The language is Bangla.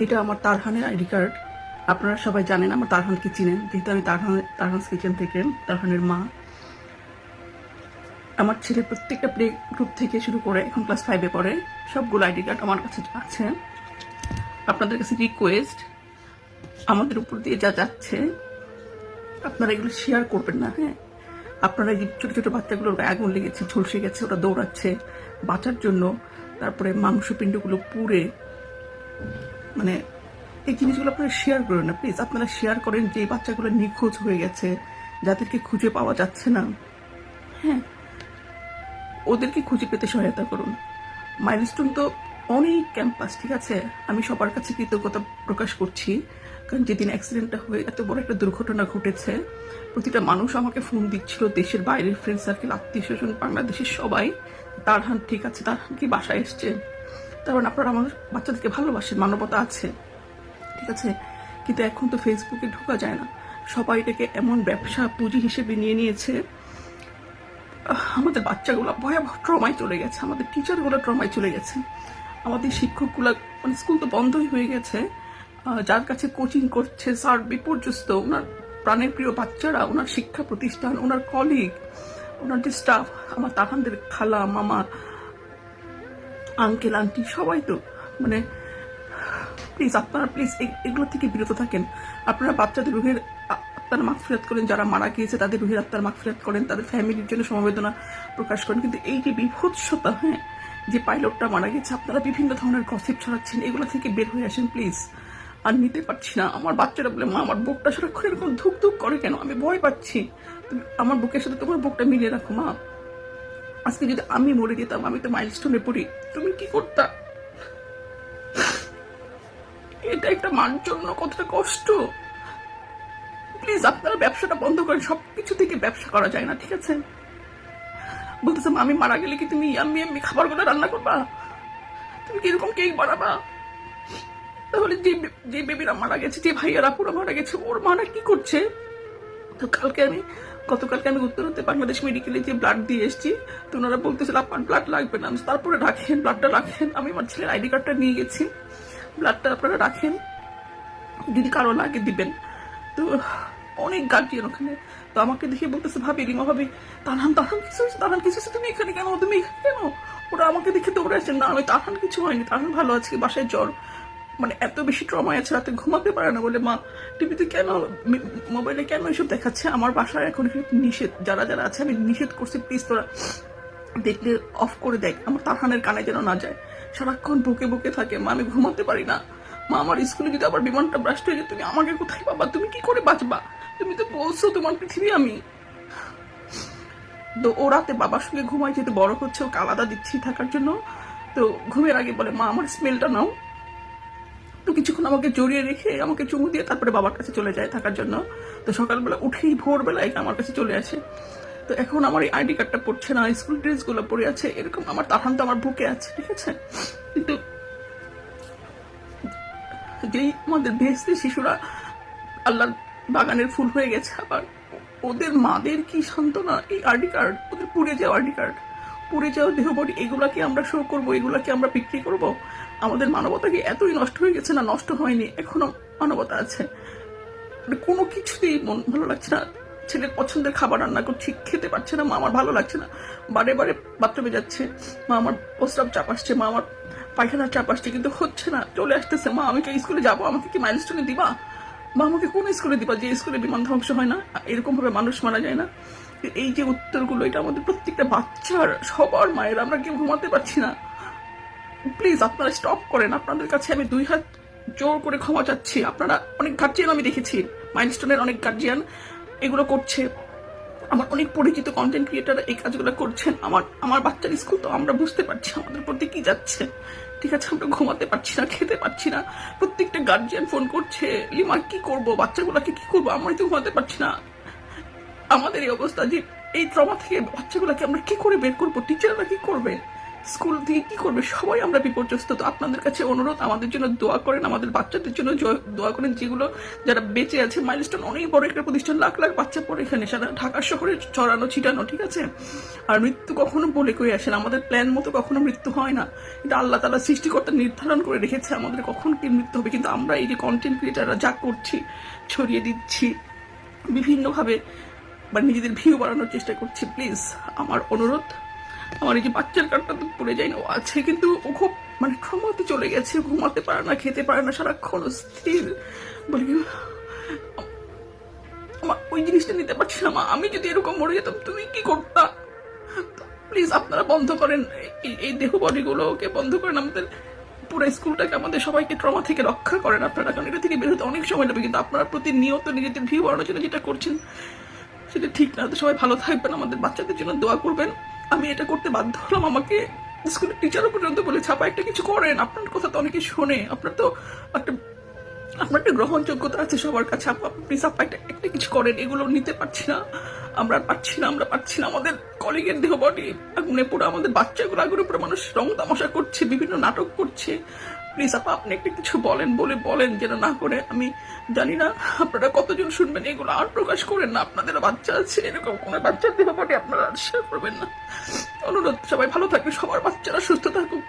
এটা আমার তারহানের আইডি কার্ড। আপনারা সবাই জানেন আমার তারহানকে চিনেন, যেহেতু আমি তারহানস কিচেন থেকে, তারহানের মা। আমার ছেলের প্রত্যেকটা প্লে গ্রুপ থেকে শুরু করে এখন ক্লাস 5-এ পড়ে, সবগুলো আইডি কার্ড আমার কাছে আছে। আপনাদের কাছে রিকোয়েস্ট, আমাদের উপর দিয়ে যা যাচ্ছে আপনারা এগুলো শেয়ার করবেন না। হ্যাঁ, আপনারা এই ছোট ছোট বাচ্চাগুলোর গায়ে আগুন লেগেছে, ঝলসে গেছে, ওরা দৌড়াচ্ছে বাঁচার জন্য, তারপরে মাংসপিণ্ডগুলো পুড়ে, মানে এই জিনিসগুলো আপনারা শেয়ার করেন না প্লিজ। আপনারা শেয়ার করেন যে বাচ্চাগুলো নিখোঁজ হয়ে গেছে, যাদেরকে খুঁজে পাওয়া যাচ্ছে না, হ্যাঁ, ওদেরকে খুঁজে পেতে সহায়তা করুন। মাইলস্টোন তো অনেক ক্যাম্পাস, ঠিক আছে, আমি সবার কাছে কৃতজ্ঞতা প্রকাশ করছি, কারণ যেদিন অ্যাক্সিডেন্টটা হয়ে এত বড় একটা দুর্ঘটনা ঘটেছে, প্রতিটা মানুষ আমাকে ফোন দিচ্ছিল, দেশের বাইরের ফ্রেন্ড সার্কেল, আত্মীয় স্বজন, বাংলাদেশের সবাই, তারহান ঠিক আছে, তারহান কি বাসায় এসছে। কারণ আপনারা আমার বাচ্চাদেরকে ভালোবাসেন, মানবতা আছে, ঠিক আছে, কিন্তু এখন তো ফেসবুকে ঢোকা যায় না, সবাই এটাকে এমন ব্যবসা পুঁজি হিসেবে নিয়ে নিয়েছে। আমাদের বাচ্চাগুলো ভয়াবহ ট্রমায় চলে গেছে, আমাদের টিচারগুলো ট্রমায় চলে গেছে, আমাদের শিক্ষকগুলো, মানে স্কুল তো বন্ধই হয়ে গেছে, যার কাছে কোচিং করছে স্যার বিপর্যস্ত, ওনার প্রাণের প্রিয় বাচ্চারা, ওনার শিক্ষা প্রতিষ্ঠান, ওনার কলিগ, ওনার যে স্টাফ, আমার তারহানদের খালা মামা আঙ্কেল আন্টি সবাই তো, মানে প্লিজ আপনারা প্লিজ এগুলো থেকে বিরত থাকেন। আপনারা বাচ্চাদের রুহের আত্মার মাগফিরাত করেন, যারা মারা গিয়েছে তাদের রুহের আত্মার মাগফিরাত করেন, তাদের ফ্যামিলির জন্য সমবেদনা প্রকাশ করেন, কিন্তু এই যে বিভৎসতা, হ্যাঁ, যে পাইলটটা মারা গেছে, আপনারা বিভিন্ন ধরনের গসিপ ছড়াচ্ছেন, এগুলো থেকে বের হয়ে আসেন প্লিজ। আর নিতে পারছি না, আমার বাচ্চারা বলে মা আমার বুকটা সারাক্ষণ এরকম ধুক ধুক করে কেন, আমি ভয় পাচ্ছি, তুমি আমার বুকের সাথে তোমার বুকটা মিলিয়ে রাখো মা। আজকে যদি আমি মরে যেতাম, আমি তো মাইলস্টোনে পড়ি, তুমি কি করতা? এটা একটা মান জন্য কতটা কষ্ট। প্লিজ আপনারা ব্যবসাটা বন্ধ করেন, সবকিছু থেকে ব্যবসা করা যায় না, ঠিক আছে। বলতেছে আমি মারা গেলে কি তুমি আমি খাবারগুলো রান্না করবা, তুমি কিরকম কেক বানাবা? তাহলে যে বেবিরা মারা গেছে, যে ভাইয়ারা পুরো মারা গেছে, ওর মারা কি করছে? তো গতকালকে আমি উত্তরাতে বাংলাদেশ মেডিকেলে যে ব্লাড দিয়ে এসেছি, তো ওনারা বলতেছিল আপনার ব্লাড লাগবে না, তারপরে রাখেন, ব্লাডটা রাখেন। আমি আমার ছেলের আইডি কার্ডটা নিয়ে গেছি, ব্লাডটা আপনারা রাখেন, যদি কারো লাগে দিবেন। তো অনেক গার্জিয়ান ওখানে, তো আমাকে দেখে বলতেছে ভাবি, রিমা ভাবি, তারহান কিছু হয়েছে, তারহান কিছু হয়েছে, তুমি এখানে কেন, তুমি এখানে কেন? ওরা আমাকে দেখে দৌড়ে আসছেন, না আমি তারহান কিছু হয়নি, তারহান ভালো আছে, বাসায় জ্বর, মানে এত বেশি ট্রমায় আছে, রাতে ঘুমাতে পারে না বলে মা টিভিতে কেন, মোবাইলে কেন এসব দেখাচ্ছে। আমার বাসায় এখন নিষেধ, যারা যারা আছে আমি নিষেধ করছি, প্লিজ তোরা দেখলে অফ করে দেখ, আমার তারহানের কানে যেন না যায়, সারাক্ষণ বুকে বুকে থাকে, মা আমি ঘুমাতে পারি না, মা আমার স্কুলে যদি আবার বিমানটা ব্রাস্ট হয়ে যায়, তুমি আমাকে কোথায় পাবা, তুমি কি করে বাঁচবা, তুমি তো বলছো তোমার পৃথিবী আমি। তো ও রাতে বাবার সঙ্গে ঘুমায়, যেহেতু বড় হচ্ছে, ওকে আলাদা দিচ্ছি থাকার জন্য, তো ঘুমের আগে বলে মা আমার স্মেলটা নাও, তো কিছুক্ষণ আমাকে জড়িয়ে রেখে আমাকে চুমু দিয়ে তারপরে বাবার কাছে চলে যায় থাকার জন্য। তো সকালবেলা উঠেই ভোরবেলায় আমার কাছে চলে আসে। তো এখন আমার এই আইডি কার্ডটা পড়ছে না, স্কুল ড্রেসগুলো পরে আছে, এরকম আমার তারহান তো আমার বুকে আছে, ঠিক আছে, কিন্তু যেই আমাদের ভেস্তে শিশুরা আল্লাহর বাগানের ফুল হয়ে গেছে, আবার ওদের মাদের কি সান্ত্বনা, এই আইডি কার্ড, ওদের পুড়ে যাওয়া আইডি কার্ড, পুড়ে যাওয়া দেহ বডি, এগুলাকে আমরা শো করবো, এগুলাকে আমরা বিক্রি করব? আমাদের মানবতা কি এতই নষ্ট হয়ে গেছে? না, নষ্ট হয়নি, এখনো মানবতা আছে। কোনো কিছুতেই মন ভালো লাগছে না, ছেলের পছন্দের খাবার রান্না করছি, খেতে পারছে না, মা আমার ভালো লাগছে না, বারে বারে বাথরুমে যাচ্ছে, মা আমার প্রস্রাব চাপ আসছে, মা আমার পায়খানার চাপ আসছে, কিন্তু হচ্ছে না, চলে আসতেছে, মা আমি কি স্কুলে যাবো, আমাকে কি মাইলস্টোনে দিবা, মা আমাকে কোন স্কুলে দিবা, যে স্কুলে বিমান ধ্বংস হয় না, এরকম ভাবে মানুষ মারা যায় না। এই যে উত্তরগুলো, এটা আমাদের প্রত্যেকটা বাচ্চার, সবার মায়ের, আমরা কেউ ঘুমাতে পারছি না। প্লিজ আপনারা স্টপ করেন, আপনাদের কাছে আমি 2 হাত জোর করে ক্ষমা চাচ্ছি। আপনারা অনেক গার্জিয়ান আমি দেখেছি, মাইলস্টোনের অনেক গার্জিয়ান এগুলো করছে, আমার অনেক পরিচিত কন্টেন্ট ক্রিয়েটার এই কাজগুলো করছেন। আমার বাচ্চার স্কুল তো আমরা বুঝতে পারছি আমাদের প্রতি কি যাচ্ছে, ঠিক আছে, আমরা ঘুমাতে পারছি না, খেতে পারছি না, প্রত্যেকটা গার্জিয়ান ফোন করছে, লিমা কি করবো, বাচ্চাগুলোকে কি করবো, আমরা তো ঘুমাতে পারছি না। আমাদের এই অবস্থা, যে এই ট্রমা থেকে বাচ্চাগুলোকে আমরা কি করে বের করবো, টিচাররা কি করবে? স্কুল থেকে কি করবে, সবাই আমরা বিপর্যস্ত। তো আপনাদের কাছে অনুরোধ, আমাদের জন্য দোয়া করেন, আমাদের বাচ্চাদের জন্য দোয়া করেন, যেগুলো যারা বেঁচে আছে। মাইলস্টোন অনেক বড় একটা প্রতিষ্ঠান, লাখ লাখ বাচ্চা পড়ে এখানে, সারা ঢাকা শহরে ছড়ানো ছিটানো, ঠিক আছে। আর মৃত্যু কখনো বলে কই আসেন, আমাদের প্ল্যান মতো কখনো মৃত্যু হয় না। এটা আল্লাহ তাআলা সৃষ্টিকর্তা নির্ধারণ করে রেখেছে আমাদের কখন কি মৃত্যু হবে। কিন্তু আমরা এই যে কন্টেন্ট ক্রিয়েটাররা যা করছি, ছড়িয়ে দিচ্ছি বিভিন্নভাবে, বা নিজেদের ভিউ বাড়ানোর চেষ্টা করছি, প্লিজ আমার অনুরোধ। আমার এই যে বাচ্চার কার্ডটা তো পড়ে যায় না, ও আছে কিন্তু ও খুব মানে ক্ষমাতে চলে গেছে, ঘুমাতে পারে না, খেতে পারে না, সারাক্ষণ স্থির। বলি কি, আমার ওই জিনিসটা নিতে পারছি না মা, আমি যদি এরকম মরে যেতাম তুমি কি করতা। প্লিজ আপনারা বন্ধ করেন এই দেহ বডিগুলোকে, বন্ধ করেন। আমাদের পুরো স্কুলটাকে, আমাদের সবাইকে ট্রমা থেকে রক্ষা করেন আপনারা, কারণ এটা থেকে বের হতে অনেক সময় লাগবে। কিন্তু আপনারা প্রতিনিয়ত নিজেদের ভিউ বাড়ানোর জন্য যেটা করছেন সেটা ঠিক না। তো সবাই ভালো থাকবেন, আমাদের বাচ্চাদের জন্য দোয়া করবেন। আমি এটা করতে বাধ্য হলাম, আমাকে স্কুলের টিচারও পর্যন্ত বলে ছাপা একটা কিছু করেন, আপনার কথা তো অনেকে শোনে, আপনার তো একটা আপনার একটা গ্রহণযোগ্যতা আছে সবার কাছে, প্লিজ আপা একটা কিছু করেন। এগুলো নিতে পারছি না, আমরা পারছি না। আমাদের কলিগের দেহ বডি আগুনে পুরো, আমাদের বাচ্চাগুলো আগুনে পুরো, মানুষ রং তামাশা করছে, বিভিন্ন নাটক করছে। প্লিজ আপা আপনি একটা কিছু বলেন যেন না করে। আমি জানি না আপনারা কতজন শুনবেন, এগুলো আর প্রকাশ করেন না। আপনাদের বাচ্চা আছে, এরকম কোনো বাচ্চার দেহ বডি আপনারা আর শেয়ার করবেন না। অনুরোধ, সবাই ভালো থাকবে, সবার বাচ্চারা সুস্থ থাকুক।